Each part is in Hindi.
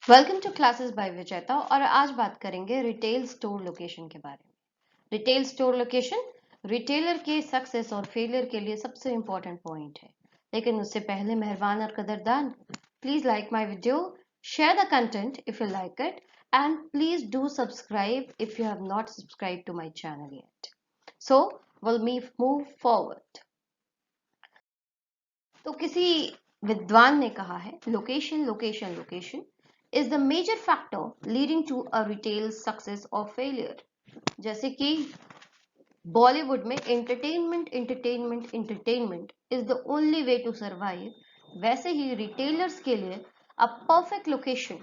वेलकम टू क्लासेस बाय विजेता। और आज बात करेंगे रिटेल स्टोर लोकेशन के बारे में। रिटेल स्टोर लोकेशन रिटेलर के सक्सेस और फेलियर के लिए सबसे इंपॉर्टेंट पॉइंट है। लेकिन उससे पहले मेहरबान और कदरदान, please like my video, share the content if you like it, and please do subscribe if you have not subscribe to my channel yet. So will move forward. तो किसी विद्वान ने कहा है, location location location is the major factor leading to a retail success or failure। जैसे कि बॉलीवुड में entertainment entertainment entertainment is the only way to survive, वैसे ही रिटेलर्स के लिए a perfect location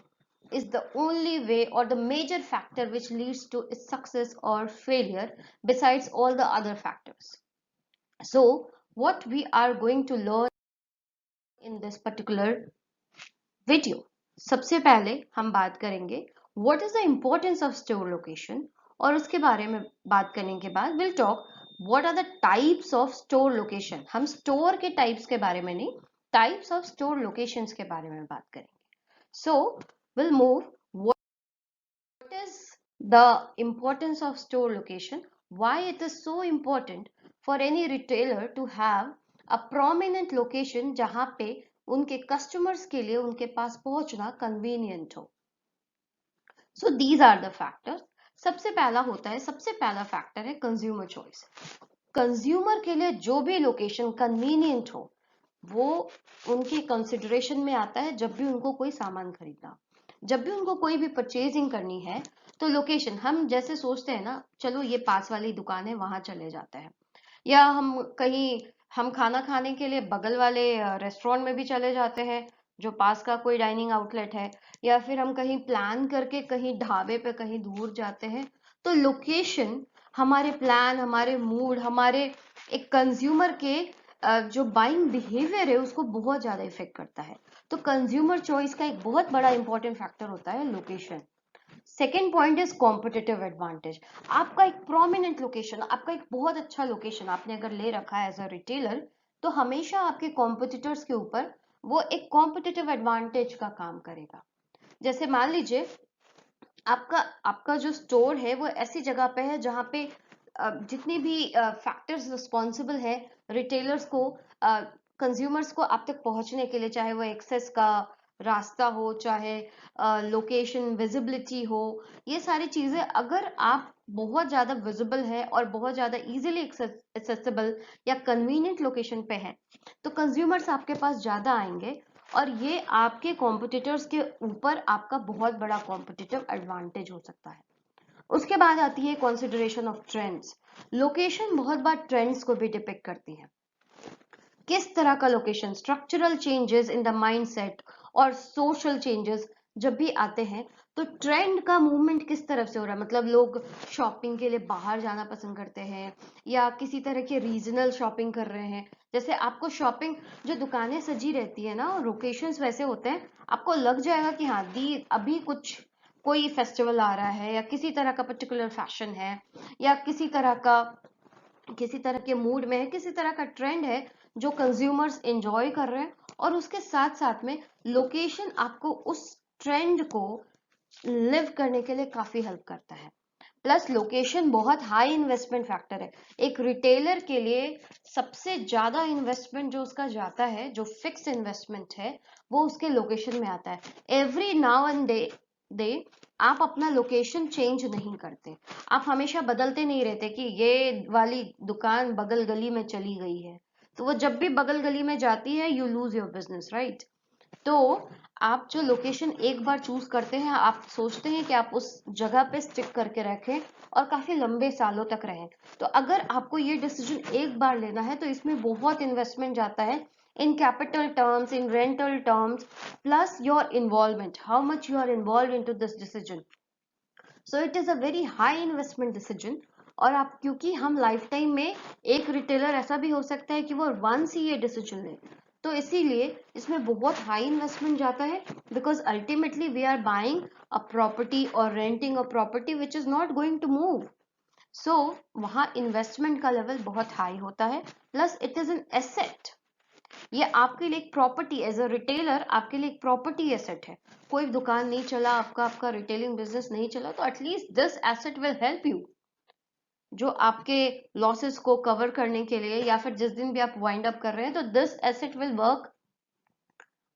is the only way or the major factor which leads to its success or failure besides all the other factors. So what we are going to learn in this particular video, सबसे पहले हम बात करेंगे what is the importance of store location, और उसके बारे में बात करने के बाद will talk what are the types of store location. हम स्टोर के टाइप्स के बारे में नहीं, टाइप्स ऑफ स्टोर लोकेशंस के बारे में बात करेंगे। So will move what is the importance of store location, why it is so important for any retailer to have a prominent location जहां पे उनके कस्टमर्स के लिए उनके पास पहुंचना कन्वीनियंट हो। So these are the factors. सबसे पहला फैक्टर है कंज्यूमर चॉइस। कंज्यूमर के लिए जो भी लोकेशन कन्वीनियंट हो वो उनके कंसिडरेशन में आता है। जब भी उनको कोई सामान खरीदना, जब भी उनको कोई भी परचेजिंग करनी है, तो लोकेशन, हम जैसे सोचते हैं ना, चलो ये पास वाली दुकान है वहां चले जाते हैं, या हम खाना खाने के लिए बगल वाले रेस्टोरेंट में भी चले जाते हैं जो पास का कोई डाइनिंग आउटलेट है, या फिर हम कहीं प्लान करके कहीं ढाबे पे कहीं दूर जाते हैं। तो लोकेशन हमारे प्लान, हमारे मूड, हमारे एक कंज्यूमर के जो बाइंग बिहेवियर है उसको बहुत ज्यादा इफेक्ट करता है। तो कंज्यूमर चॉइस का एक बहुत बड़ा इंपॉर्टेंट फैक्टर होता है location. Second point is competitive advantage. आपका एक प्रोमिनेंट लोकेशन, आपका एक बहुत अच्छा लोकेशन आपने अगर ले रखा है एज अ रिटेलर, तो हमेशा आपके कॉम्पिटिटर्स के ऊपर वो एक कॉम्पिटिटिव एडवांटेज का काम करेगा। जैसे मान लीजिए आपका आपका जो स्टोर है वो ऐसी जगह पे है जहां पे जितनी भी फैक्टर्स रिस्पॉन्सिबल है रिटेलर्स को, कंज्यूमर्स को आप तक पहुंचने के लिए, चाहे वो एक्सेस का रास्ता हो, चाहे लोकेशन विजिबिलिटी हो, ये सारी चीजें अगर आप बहुत ज्यादा विजिबल है और बहुत ज्यादा इजीली एक्सेसिबल या कन्वीनियंट लोकेशन पे है, तो कंज्यूमर्स आपके पास ज्यादा आएंगे और ये आपके कॉम्पिटिटर्स के ऊपर आपका बहुत बड़ा कॉम्पिटिटिव एडवांटेज हो सकता है। उसके बाद आती है कंसिडरेशन ऑफ ट्रेंड्स। लोकेशन बहुत बार ट्रेंड्स को भी डिपिक्ट करती है। किस तरह का location, structural changes in the mindset और सोशल चेंजेस जब भी आते हैं, तो ट्रेंड का मूवमेंट किस तरफ से हो रहा है, मतलब लोग शॉपिंग के लिए बाहर जाना पसंद करते हैं या किसी तरह के रीजनल शॉपिंग कर रहे हैं। जैसे आपको शॉपिंग, जो दुकानें सजी रहती है ना, लोकेशंस वैसे होते हैं, आपको लग जाएगा कि हाँ दी अभी कुछ कोई फेस्टिवल आ रहा है, या किसी तरह का पर्टिकुलर फैशन है, या किसी तरह के मूड में है, किसी तरह का ट्रेंड है जो कंज्यूमर्स एंजॉय कर रहे हैं। और उसके साथ साथ में लोकेशन आपको उस ट्रेंड को लिव करने के लिए काफी हेल्प करता है। प्लस लोकेशन बहुत हाई इन्वेस्टमेंट फैक्टर है। एक रिटेलर के लिए सबसे ज्यादा इन्वेस्टमेंट जो उसका जाता है, जो फिक्स इन्वेस्टमेंट है, वो उसके लोकेशन में आता है। एवरी नाउ एंड डे आप अपना लोकेशन चेंज नहीं करते, आप हमेशा बदलते नहीं रहते कि ये वाली दुकान बगल गली में चली गई है, तो वो जब भी बगल गली में जाती है you lose your business, right. तो आप जो लोकेशन एक बार चूज करते हैं, आप सोचते हैं कि आप उस जगह पे स्टिक करके रखें और काफी लंबे सालों तक रहें। तो अगर आपको ये डिसीजन एक बार लेना है तो इसमें बहुत इन्वेस्टमेंट जाता है, in capital terms, in rental terms, plus your involvement, how much you are involve into this decision. So it is a very high investment decision. और आप, क्योंकि हम लाइफ टाइम में, एक रिटेलर ऐसा भी हो सकता है कि वो वंस ही ये डिसीजन ले, तो इसीलिए इसमें बहुत हाई इन्वेस्टमेंट जाता है, because ultimately we are buying a property और renting a property which is not going to move. So वहां इन्वेस्टमेंट का लेवल बहुत हाई होता है, plus it is an asset. ये आपके लिए एक प्रॉपर्टी, एज अ रिटेलर आपके लिए एक प्रॉपर्टी एसेट है। कोई दुकान नहीं चला आपका, आपका रिटेलिंग बिजनेस नहीं चला, तो at least this asset will help you, जो आपके लॉसेस को कवर करने के लिए, या फिर जिस दिन भी आप वाइंड अप कर रहे हैं, तो दिस एसेट विल वर्क,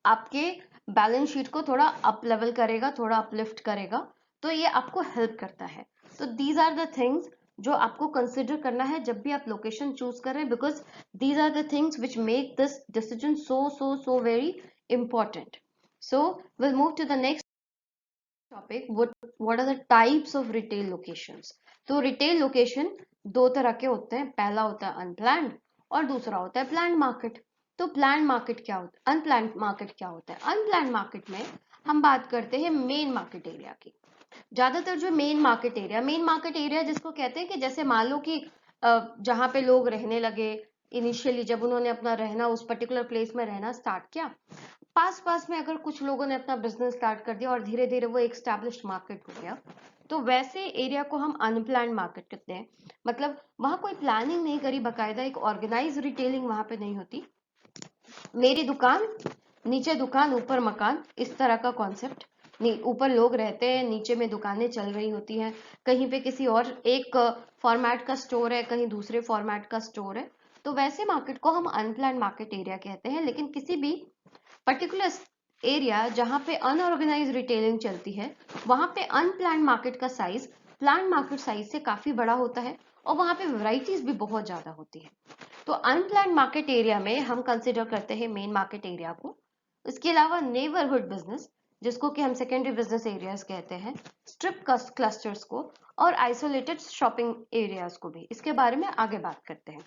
आपके बैलेंस शीट को थोड़ा अप लेवल करेगा, थोड़ा अपलिफ्ट करेगा, तो ये आपको हेल्प करता है। तो दीज आर द थिंग्स जो आपको कंसिडर करना है जब भी आप लोकेशन चूज कर रहे हैं, because these are the things which make this decision so very important. So we'll move to the next topic. What are the types of retail locations? तो retail location दो तरह के होते हैं, पहला होता है अनप्लान्ड और दूसरा होता है प्लान्ड मार्केट। तो प्लान्ड मार्केट क्या होता है, अनप्लान्ड मार्केट क्या होता है? अनप्लान्ड मार्केट में हम बात करते हैं मेन मार्केट एरिया की। ज्यादातर जो मेन मार्केट एरिया जिसको कहते हैं कि जैसे मान लो कि जहाँ पे लोग रहने लगे, इनिशियली जब उन्होंने अपना रहना उस पर्टिकुलर प्लेस में रहना स्टार्ट किया, पास पास में अगर कुछ लोगों ने अपना बिजनेस स्टार्ट कर दिया और धीरे धीरे वो एक एस्टैब्लिश्ड मार्केट हो गया, तो वैसे एरिया को हम अनप्लान्ड मार्केट कहते हैं। मतलब वहां कोई प्लानिंग नहीं करी, बकायदा एक ऑर्गेनाइज रिटेलिंग वहां पे नहीं होती, मेरी दुकान नीचे दुकान ऊपर मकान, इस तरह का कॉन्सेप्ट नहीं, ऊपर लोग रहते हैं, नीचे में दुकानें चल रही होती हैं, कहीं पे किसी और एक फॉर्मेट का स्टोर है, कहीं दूसरे फॉर्मेट का स्टोर है, तो वैसे मार्केट को हम अनप्लान्ड मार्केट एरिया कहते हैं। लेकिन किसी भी पर्टिकुलर एरिया जहां पे अनऑर्गेनाइज रिटेलिंग चलती है, वहां पे अनप्लान्ड मार्केट का साइज प्लान्ड मार्केट साइज से काफी बड़ा होता है और वहां पे वैरायटीज भी बहुत ज्यादा होती है। तो अनप्लान्ड मार्केट एरिया में हम कंसिडर करते हैं मेन मार्केट एरिया को, इसके अलावा नेबरहुड बिजनेस जिसको कि हम सेकेंडरी बिजनेस एरियाज कहते हैं, स्ट्रिप क्लस्टर्स को, और आइसोलेटेड शॉपिंग एरियाज को भी। इसके बारे में आगे बात करते हैं।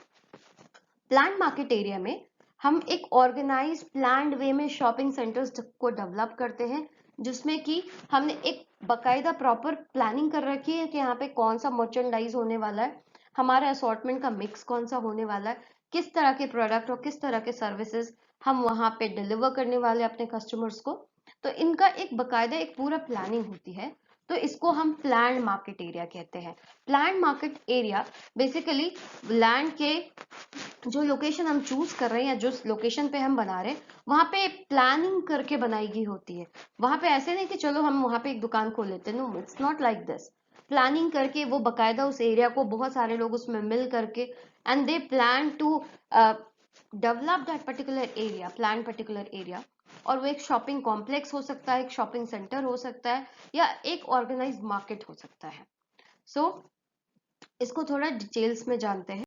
प्लान्ड मार्केट एरिया में हम एक ऑर्गेनाइज प्लान्ड वे में शॉपिंग सेंटर्स को डेवलप करते हैं, जिसमें कि हमने एक बकायदा प्रॉपर प्लानिंग कर रखी है कि यहाँ पे कौन सा मर्चेंडाइज होने वाला है, हमारे असॉर्टमेंट का मिक्स कौन सा होने वाला है, किस तरह के प्रोडक्ट और किस तरह के सर्विसेज हम वहां पे डिलीवर करने वाले अपने कस्टमर्स को। तो इनका एक बकायदा एक पूरा प्लानिंग होती है, तो इसको हम प्लान्ड मार्केट एरिया कहते हैं। Planned market area basically land के जो लोकेशन हम चूज कर रहे हैं या जो लोकेशन पे हम बना रहे हैं, वहां पे प्लानिंग करके बनाई गई होती है। वहां पे ऐसे नहीं कि चलो हम वहां पे एक दुकान खोल लेते हैं, no it's not like this. Planning करके वो बकायदा उस एरिया को बहुत सारे लोग उसमें मिल करके and they plan to develop that particular area, plan particular area. और वो एक शॉपिंग कॉम्प्लेक्स हो सकता है, एक शॉपिंग सेंटर हो सकता है, या एक ऑर्गेनाइज मार्केट हो सकता है। सो इसको थोड़ा डिटेल्स में जानते हैं।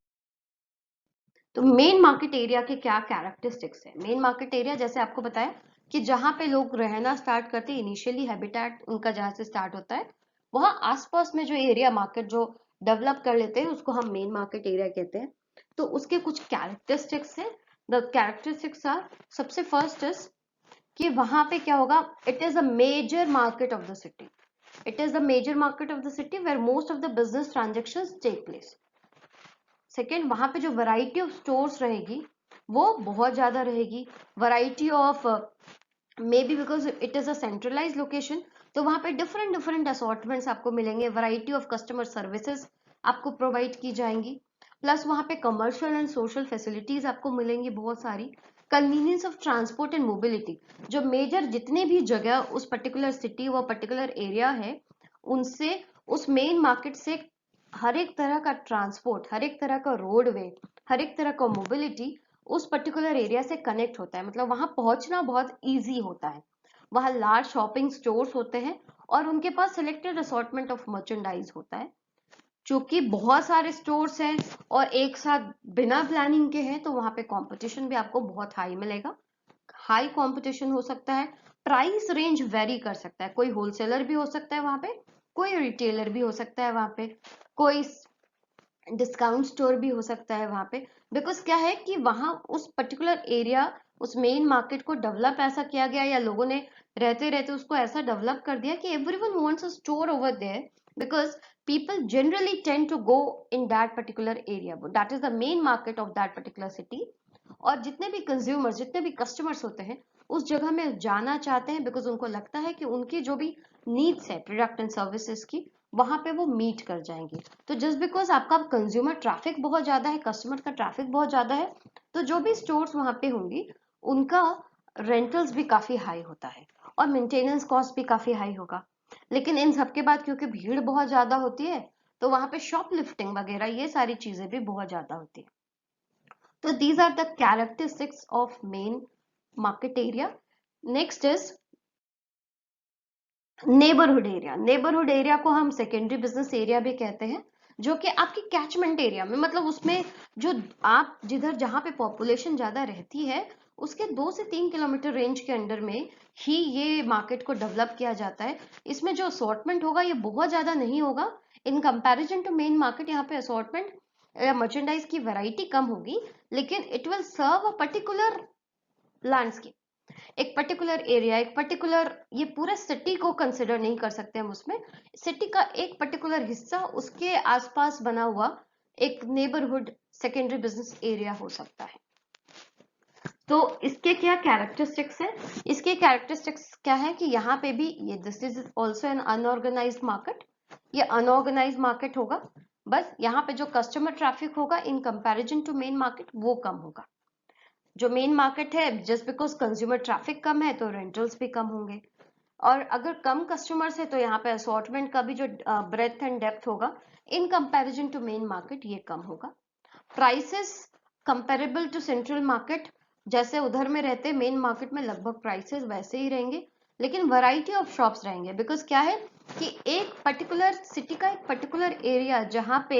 तो मेन मार्केट एरिया के क्या कैरेक्टरिस्टिक्स है? मेन मार्केट एरिया जैसे आपको बताया कि जहां पे लोग रहना स्टार्ट करते हैं, इनिशियली हैबिटेट उनका जहां से स्टार्ट होता है, वहां आसपास में जो एरिया मार्केट जो डेवलप कर लेते हैं उसको हम मेन मार्केट एरिया कहते हैं। तो उसके कुछ कैरेक्टरिस्टिक्स हैं। द कैरेक्टरिस्टिक्स आर, सबसे फर्स्ट इज कि वहां पे क्या होगा, it is a major market of the city. It is the major market of the city where most of the business transactions take place. Second, वहां पे जो वैरायटी ऑफ स्टोर्स रहेगी वो बहुत ज्यादा रहेगी। Variety of may be because it is a centralise location, तो वहां पे डिफरेंट डिफरेंट असॉर्टमेंट्स आपको मिलेंगे, वैरायटी ऑफ कस्टमर सर्विसेज आपको प्रोवाइड की जाएंगी, प्लस वहां पे कमर्शियल एंड सोशल फैसिलिटीज आपको मिलेंगी बहुत सारी। Convenience of transport and mobility, जो मेजर जितने भी जगह उस पर्टिकुलर सिटी व पर्टिकुलर एरिया है उनसे, उस मेन मार्केट से हर एक तरह का ट्रांसपोर्ट, हर एक तरह का रोडवे, हर एक तरह का मोबिलिटी उस पर्टिकुलर एरिया से कनेक्ट होता है। मतलब वहां पहुंचना बहुत इजी होता है। वहां लार्ज शॉपिंग स्टोर्स होते हैं और उनके पास सिलेक्टेड असॉर्टमेंट ऑफ मर्चेंडाइज होता है। चूंकि बहुत सारे स्टोर्स हैं और एक साथ बिना प्लानिंग के हैं, तो वहां पे कंपटीशन भी आपको बहुत हाई मिलेगा, हाई कंपटीशन हो सकता है। प्राइस रेंज वेरी कर सकता है, कोई होलसेलर भी हो सकता है वहां पे, कोई रिटेलर भी हो सकता है वहां पे, कोई डिस्काउंट स्टोर भी हो सकता है वहां पे। बिकॉज क्या है कि वहां उस पर्टिकुलर एरिया, उस मेन मार्केट को डेवलप ऐसा किया गया, या लोगों ने रहते रहते उसको ऐसा डेवलप कर दिया कि everyone wants a store over there, because people generally tend to go in that particular area, that is the main market of that particular city। और जितने भी कंज्यूमर्स, जितने भी कस्टमर्स होते हैं उस जगह में जाना चाहते हैं, बिकॉज उनको लगता है कि उनकी जो भी नीड्स है प्रोडक्ट एंड सर्विसेज की, वहां पे वो मीट कर जाएंगे। तो जस्ट बिकॉज आपका कंज्यूमर ट्रैफिक बहुत ज्यादा है, कस्टमर का ट्रैफिक बहुत ज्यादा है, तो जो भी स्टोर्स वहां पे होंगी उनका रेंटल्स भी काफी हाई होता है और मेंटेनेंस कॉस्ट भी काफी हाई होगा। लेकिन इन सबके बाद क्योंकि भीड़ बहुत ज्यादा होती है तो वहां पे शॉप लिफ्टिंग वगैरह ये सारी चीजें भी बहुत ज्यादा होती है। तो these are the characteristics of main market area. Next is neighbourhood area. Neighbourhood area को हम सेकेंडरी बिजनेस एरिया भी कहते हैं, जो कि आपकी कैचमेंट एरिया में, मतलब उसमें जो आप जिधर जहां पे पॉपुलेशन ज्यादा रहती है उसके 2 से 3 किलोमीटर रेंज के अंडर में ही ये मार्केट को डेवलप किया जाता है। इसमें जो असॉर्टमेंट होगा ये बहुत ज्यादा नहीं होगा in comparison to main market. यहाँ पे असॉर्टमेंट या मर्चेंडाइज की वैरायटी कम होगी, लेकिन it will serve a particular landscape, एक पर्टिकुलर एरिया, एक पर्टिकुलर, ये पूरे सिटी को कंसिडर नहीं कर सकते हम उसमें। सिटी का एक पर्टिकुलर हिस्सा उसके आसपास बना हुआ एक नेबरहुड सेकेंडरी बिजनेस एरिया हो सकता है। तो इसके क्या कैरेक्टरिस्टिक्स है? इसके कैरेक्टरिस्टिक्स क्या है कि यहाँ पे भी ये this is also an unorganised market, ये अनऑर्गेनाइज्ड मार्केट होगा। बस यहाँ पे जो कस्टमर ट्रैफिक होगा in comparison to main market वो कम होगा। जो मेन मार्केट है, जस्ट बिकॉज कंज्यूमर ट्रैफिक कम है तो रेंटल्स भी कम होंगे, और अगर कम कस्टमर्स है तो यहाँ पे असॉर्टमेंट का भी जो ब्रेथ एंड डेप्थ होगा in comparison to main market ये कम होगा। Prices comparable to central market, जैसे उधर में रहते मेन मार्केट में लगभग प्राइसेस वैसे ही रहेंगे, लेकिन वैरायटी ऑफ शॉप्स रहेंगे। बिकॉज क्या है कि एक पर्टिकुलर सिटी का एक पर्टिकुलर एरिया जहाँ पे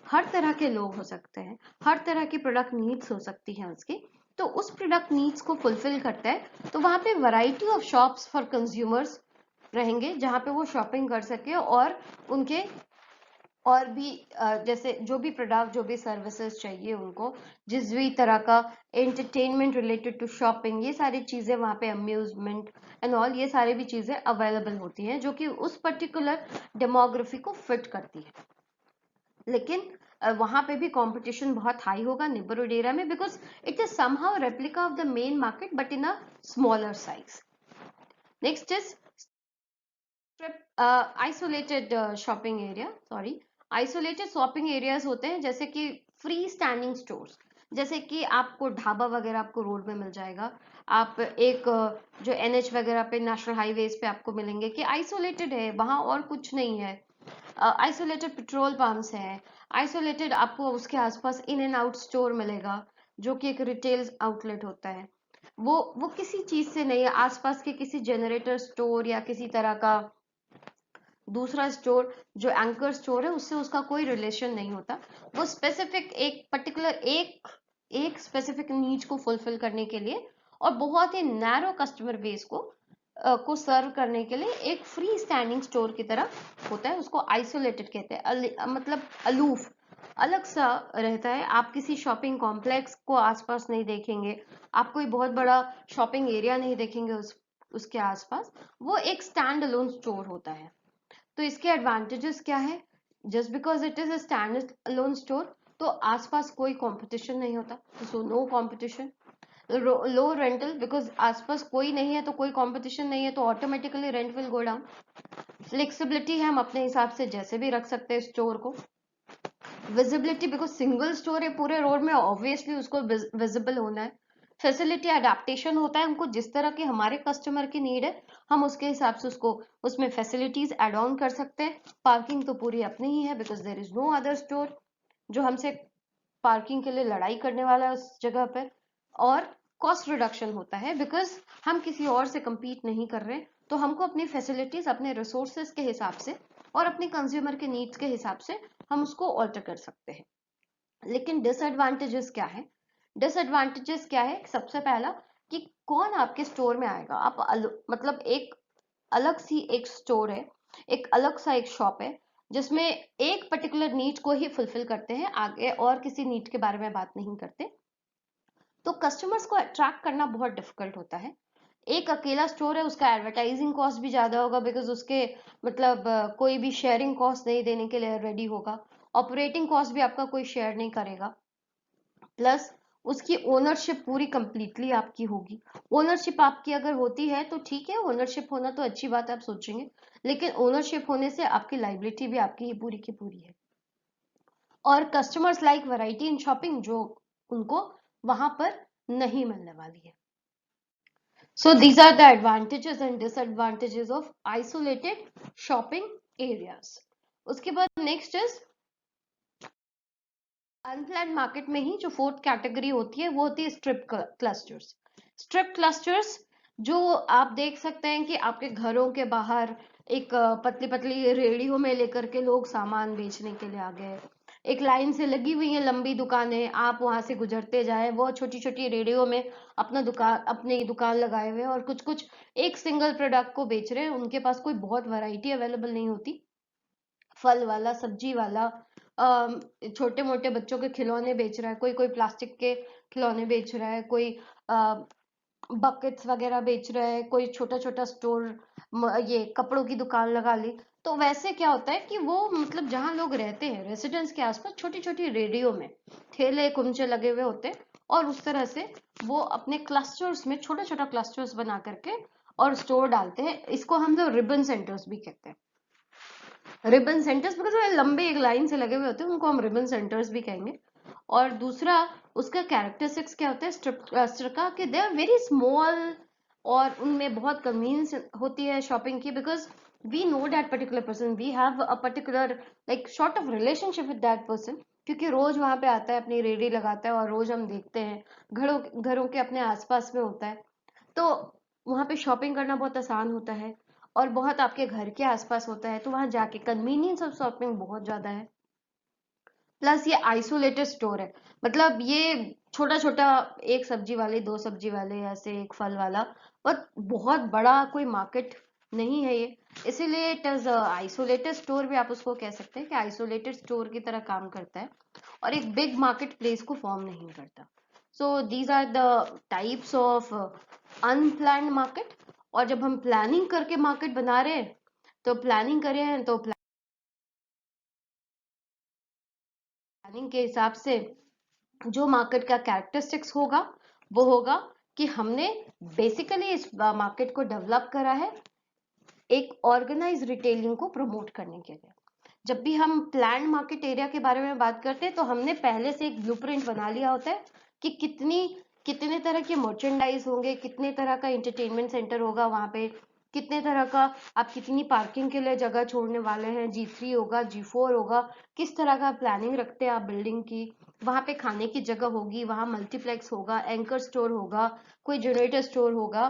हर तरह के लोग हो सकते हैं, हर तरह की प्रोडक्ट नीड्स हो सकती हैं उसकी, तो उस प्रोडक्ट नीड्स को फुलफिल करता है। तो वहां पे variety of shops for consumers रहेंगे जहां पे वो शॉपिंग कर सके और उनके और भी जैसे जो भी प्रोडक्ट, जो भी सर्विसेज चाहिए उनको, जिस भी तरह का एंटरटेनमेंट रिलेटेड टू शॉपिंग, ये सारी चीजें वहां पे, अम्यूजमेंट एंड ऑल, ये सारी भी चीजें अवेलेबल होती हैं जो कि उस पर्टिकुलर डेमोग्राफी को फिट करती है। लेकिन वहां पे भी कंपटीशन बहुत हाई होगा नेबरहुड एरिया में, because it is somehow replica of the main market but in a smaller size. Next is isolated shopping area, sorry, isolated shopping areas होते हैं जैसे कि फ्री स्टैंडिंग स्टोर्स, जैसे कि आपको ढाबा वगैरह आपको रोड में मिल जाएगा। आप एक जो एनएच वगैरह पे, नेशनल हाईवेज पे आपको मिलेंगे कि आइसोलेटेड है, वहां और कुछ नहीं है। आइसोलेटेड पेट्रोल पंप्स हैं, आइसोलेटेड आपको उसके आसपास इन एंड आउट स्टोर मिलेगा जो कि एक रिटेल आउटलेट होता है। वो किसी चीज से नहीं है, आसपास के किसी जनरेटर स्टोर या किसी तरह का दूसरा स्टोर जो एंकर स्टोर है उससे उसका कोई रिलेशन नहीं होता। वो स्पेसिफिक एक पर्टिकुलर एक स्पेसिफिक नीड्स को फुलफिल करने के लिए और बहुत ही नैरो कस्टमर बेस को सर्व करने के लिए एक फ्री स्टैंडिंग स्टोर की तरह होता है। उसको आइसोलेटेड कहते हैं, मतलब अलूफ, अलग सा रहता है। आप किसी शॉपिंग कॉम्प्लेक्स को आसपास नहीं देखेंगे, आप कोई बहुत बड़ा शॉपिंग एरिया नहीं देखेंगे उसके आसपास। वो एक स्टैंड अलोन स्टोर होता है। तो इसके एडवांटेजेस क्या है? Just because it is a stand alone store तो आसपास कोई कंपटीशन नहीं होता, so no competition. Low rental, because आसपास कोई नहीं है तो कोई कंपटीशन नहीं है तो automatically rent will go down. Flexibility है, हम अपने हिसाब से जैसे भी रख सकते हैं स्टोर को। विजिबिलिटी, बिकॉज सिंगल स्टोर है पूरे रोड में, ऑब्वियसली उसको विजिबल होना है। फैसिलिटी अडेप्टेशन होता है, हमको जिस तरह के हमारे कस्टमर की नीड है हम उसके हिसाब से उसको उसमें फैसिलिटीज एड ऑन कर सकते हैं। पार्किंग तो पूरी अपनी ही है because there is no other store जो हमसे पार्किंग के लिए लड़ाई करने वाला है उस जगह पर। और कॉस्ट रिडक्शन होता है बिकॉज हम किसी और से compete नहीं कर रहे, तो हमको अपनी फैसिलिटीज अपने रिसोर्सेज के हिसाब से और अपने कंज्यूमर के नीड्स के हिसाब से हम उसको ऑल्टर कर सकते हैं। लेकिन डिसएडवांटेजेस क्या है? डिसएडवांटेजेस क्या है? सबसे पहला कि कौन आपके स्टोर में आएगा। आप मतलब एक अलग सी एक स्टोर है, एक अलग सा एक शॉप है जिसमें एक पर्टिकुलर नीड को ही फुलफिल करते हैं, आगे और किसी नीड के बारे में बात नहीं करते, तो कस्टमर्स को अट्रैक्ट करना बहुत डिफिकल्ट होता है। एक अकेला स्टोर है, उसका एडवर्टाइजिंग कॉस्ट भी ज्यादा होगा बिकॉज उसके मतलब कोई भी शेयरिंग कॉस्ट नहीं देने के लिए रेडी होगा, ऑपरेटिंग कॉस्ट भी आपका कोई शेयर नहीं करेगा, प्लस उसकी ओनरशिप पूरी कंप्लीटली आपकी होगी। ओनरशिप आपकी अगर होती है तो ठीक है, ओनरशिप होना तो अच्छी बात है, आप सोचेंगे, लेकिन ओनरशिप होने से आपकी लाइबिलिटी भी आपकी ही पूरी की पूरी है। और customers like variety in shopping जो उनको वहां पर नहीं मिलने वाली है। So these are the advantages and disadvantages of isolated shopping areas. उसके बाद next is अनप्लान्ड मार्केट में ही जो फोर्थ कैटेगरी होती है वो होती है स्ट्रिप क्लस्टर्स। स्ट्रिप क्लस्टर्स जो आप देख सकते हैं कि आपके घरों के बाहर एक पतली पतली रेहड़ियों में लेकर के लोग सामान बेचने के लिए आ गए, एक लाइन से लगी हुई है लंबी दुकानें, आप वहां से गुजरते जाए, वो छोटी छोटी रेहड़ियों में अपनी दुकान लगाए हुए और कुछ कुछ एक सिंगल प्रोडक्ट को बेच रहे हैं। उनके पास कोई बहुत वैरायटी अवेलेबल नहीं होती, फल वाला, सब्जी वाला, छोटे मोटे बच्चों के खिलौने बेच रहा है, कोई कोई प्लास्टिक के खिलौने बेच रहा है, कोई बकेट्स वगैरह बेच रहा है, कोई छोटा छोटा स्टोर, ये कपड़ों की दुकान लगा ली। तो वैसे क्या होता है कि वो मतलब जहां लोग रहते हैं रेसिडेंस के आसपास छोटी छोटी रेडियो में ठेले कुंचे लगे हुए होते हैं और उस तरह से वो अपने क्लस्टर्स में छोटा छोटा क्लस्टर्स बना करके और स्टोर डालते हैं। इसको हम लोग रिबन सेंटर्स भी कहते हैं। रिबन सेंटर्स बिकॉज वो लंबे एक लाइन से लगे हुए होते हैं, उनको हम रिबन सेंटर्स भी कहेंगे। और दूसरा उसका कैरेक्टरिस्टिक्स क्या होता है स्ट्रिप क्लस्टर का, कि दे आर वेरी स्मॉल और उनमें बहुत कन्वीनियंस होती है शॉपिंग की, because we know that particular person, we have a particular like short of relationship with that person, क्योंकि रोज वहां पे आता है, अपनी रेडी लगाता है और रोज हम देखते हैं घरों घरों के अपने आसपास में होता है। तो वहां पे शॉपिंग करना बहुत आसान होता है और बहुत आपके घर के आसपास होता है, तो वहां जाके कन्वीनियंस ऑफ शॉपिंग बहुत ज्यादा है। प्लस ये आइसोलेटेड स्टोर है, मतलब ये छोटा छोटा, एक सब्जी वाले, दो सब्जी वाले, ऐसे एक फल वाला, पर बहुत बड़ा कोई मार्केट नहीं है ये, इसीलिए इट इज आइसोलेटेड स्टोर भी आप उसको कह सकते हैं कि आइसोलेटेड स्टोर की तरह काम करता है और एक बिग मार्केट प्लेस को फॉर्म नहीं करता। So these are the types of unplanned market. और जब हम प्लानिंग करके मार्केट बना रहे हैं, तो प्लानिंग करे हैं तो प्लानिंग के हिसाब से जो मार्केट का कैरेक्टरिस्टिक्स होगा वो होगा कि हमने बेसिकली इस मार्केट को डेवलप करा है एक ऑर्गेनाइज रिटेलिंग को प्रमोट करने के लिए। जब भी हम प्लान मार्केट एरिया के बारे में बात करते हैं तो हमने पहले से एक ब्लूप्रिंट बना लिया होता है कि कितने तरह के मर्चेंडाइज होंगे, कितने तरह का एंटरटेनमेंट सेंटर होगा वहां पे, कितने तरह का आप कितनी पार्किंग के लिए जगह छोड़ने वाले हैं, G3 होगा, G4 होगा, किस तरह का प्लानिंग रखते हैं आप बिल्डिंग की, वहां पे खाने की जगह होगी, वहां मल्टीप्लेक्स होगा, एंकर स्टोर होगा, कोई जनरेटर स्टोर होगा,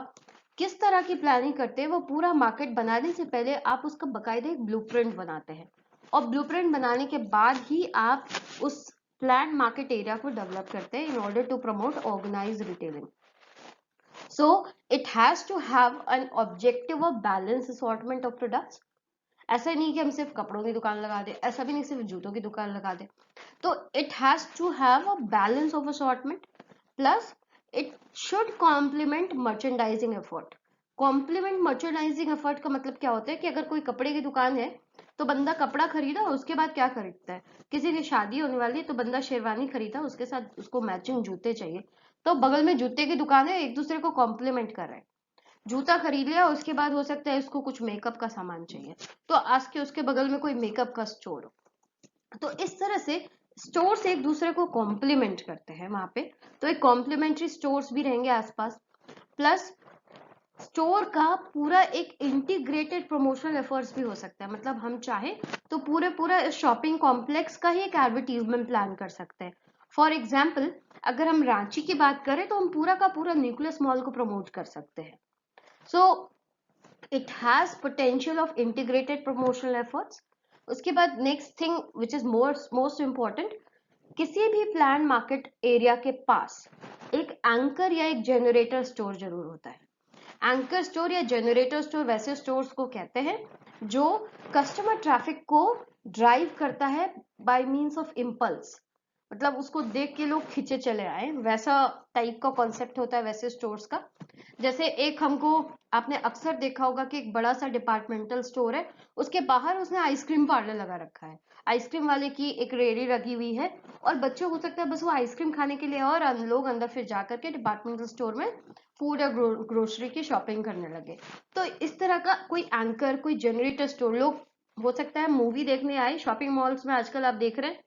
किस तरह की प्लानिंग करते हैं। वो पूरा मार्केट बनाने से पहले आप उसका बकायदा एक ब्लूप्रिंट बनाते हैं और ब्लूप्रिंट बनाने के बाद ही आप उस प्लान मार्केट एरिया को डेवलप करते हैं in order to promote organise retailing. So it has to have an objective of balance assortment of products. ऐसा नहीं कि हम सिर्फ कपड़ों की दुकान लगा दे, ऐसा भी नहीं सिर्फ जूतों की दुकान लगा दे। तो it has to have a balance of assortment, plus it should complement merchandising effort. Complement merchandising effort का मतलब क्या होता है कि अगर कोई कपड़े की दुकान है तो बंदा कपड़ा खरीदा, उसके बाद क्या खरीदता है, किसी की शादी होने वाली है तो बंदा शेरवानी खरीदा, उसके साथ उसको मैचिंग जूते चाहिए, तो बगल में जूते की दुकान है, एक दूसरे को कॉम्प्लीमेंट कर रहे हैं। जूता खरीद लिया, उसके बाद हो सकता है इसको कुछ मेकअप का सामान चाहिए, तो आज के उसके बगल में कोई मेकअप का स्टोर हो। तो इस तरह से स्टोर्स एक दूसरे को कॉम्प्लीमेंट करते हैं वहां पे, तो एक कॉम्प्लीमेंट्री स्टोर्स भी रहेंगे आसपास। प्लस स्टोर का पूरा एक इंटीग्रेटेड प्रमोशनल एफर्ट्स भी हो सकता है, मतलब हम चाहे तो पूरा शॉपिंग कॉम्प्लेक्स का ही एक एडवर्टीजमेंट प्लान कर सकते हैं। फॉर एग्जाम्पल अगर हम रांची की बात करें तो हम पूरा का पूरा न्यूक्लियस मॉल को प्रमोट कर सकते हैं। सो it has potential of integrated promotional efforts. उसके बाद next thing which is most important, किसी भी प्लान मार्केट एरिया के पास एक एंकर या एक जनरेटर स्टोर जरूर होता है। एंकर स्टोर या जनरेटर स्टोर वैसे स्टोर्स को कहते हैं जो कस्टमर ट्रैफिक को ड्राइव करता है बाय मींस ऑफ इम्पल्स, मतलब उसको देख के लोग खींचे चले आए, वैसा टाइप का कॉन्सेप्ट होता है वैसे स्टोर्स का। जैसे एक हमको आपने अक्सर देखा होगा कि एक बड़ा सा डिपार्टमेंटल स्टोर है, उसके बाहर उसने आइसक्रीम पार्लर लगा रखा है, आइसक्रीम वाले की एक रेडी लगी हुई है और बच्चों हो सकता है बस वो आइसक्रीम खाने के लिए और लोग अंदर फिर जाकर के डिपार्टमेंटल स्टोर में फूड या ग्रोसरी की शॉपिंग करने लगे। तो इस तरह का कोई एंकर, कोई जनरेटर स्टोर, लोग हो सकता है मूवी देखने आए, शॉपिंग मॉल्स में आजकल आप देख रहे हैं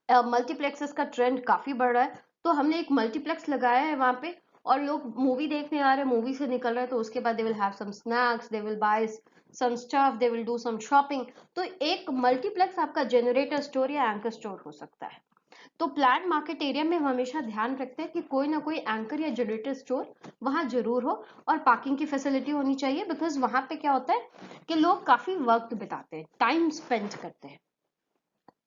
मल्टीप्लेक्सेस का ट्रेंड काफी बढ़ रहा है, तो हमने एक मल्टीप्लेक्स लगाया है वहां पे और लोग मूवी देखने आ रहे हैं, मूवी से निकल रहे हैं, तो उसके बाद they will have some snacks, they will buy some stuff, they will do some shopping. तो एक मल्टीप्लेक्स आपका जनरेटर स्टोर या एंकर स्टोर हो सकता है। तो प्लान मार्केट एरिया में हम हमेशा ध्यान रखते हैं कि कोई ना कोई एंकर या जनरेटर स्टोर वहां जरूर हो, और पार्किंग की फैसिलिटी होनी चाहिए, बिकॉज वहां पे क्या होता है कि लोग काफी वक्त बिताते हैं, टाइम स्पेंड करते हैं।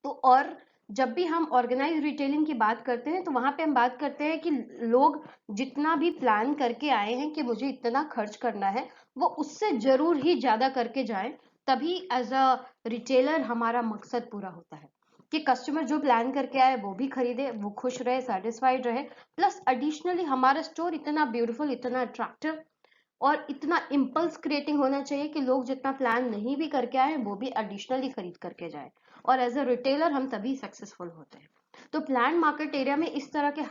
तो और जब भी हम ऑर्गेनाइज रिटेलिंग की बात करते हैं तो वहां पे हम बात करते हैं कि लोग जितना भी प्लान करके आए हैं कि मुझे इतना खर्च करना है, वो उससे जरूर ही ज्यादा करके जाएं, तभी एज अ रिटेलर हमारा मकसद पूरा होता है कि कस्टमर जो प्लान करके आए वो भी खरीदे, वो खुश रहे, सेटिस्फाइड रहे। प्लस एडिशनली हमारा स्टोर इतना ब्यूटीफुल, इतना अट्रैक्टिव और इतना इम्पल्स क्रिएटिंग होना चाहिए कि लोग जितना प्लान नहीं भी करके आए वो भी एडिशनली खरीद करके जाए, और एज अ रिटेलर हम तभी सक्सेसफुल होते हैं। तो प्लान मार्केट एरिया में इस तरह के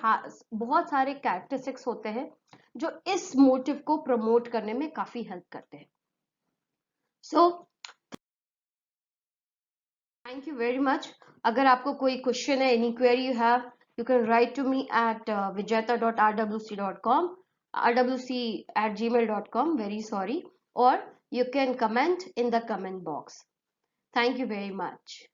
बहुत सारे कैरेक्टरिस्टिक्स होते हैं जो इस मोटिव को प्रमोट करने में काफी हेल्प करते हैं। So thank you very much. अगर आपको कोई क्वेश्चन है, any query you have, you can write to me at vijeta.rwc.com, rwc@gmail.com, very sorry, or you can comment in the comment box. Thank you very much.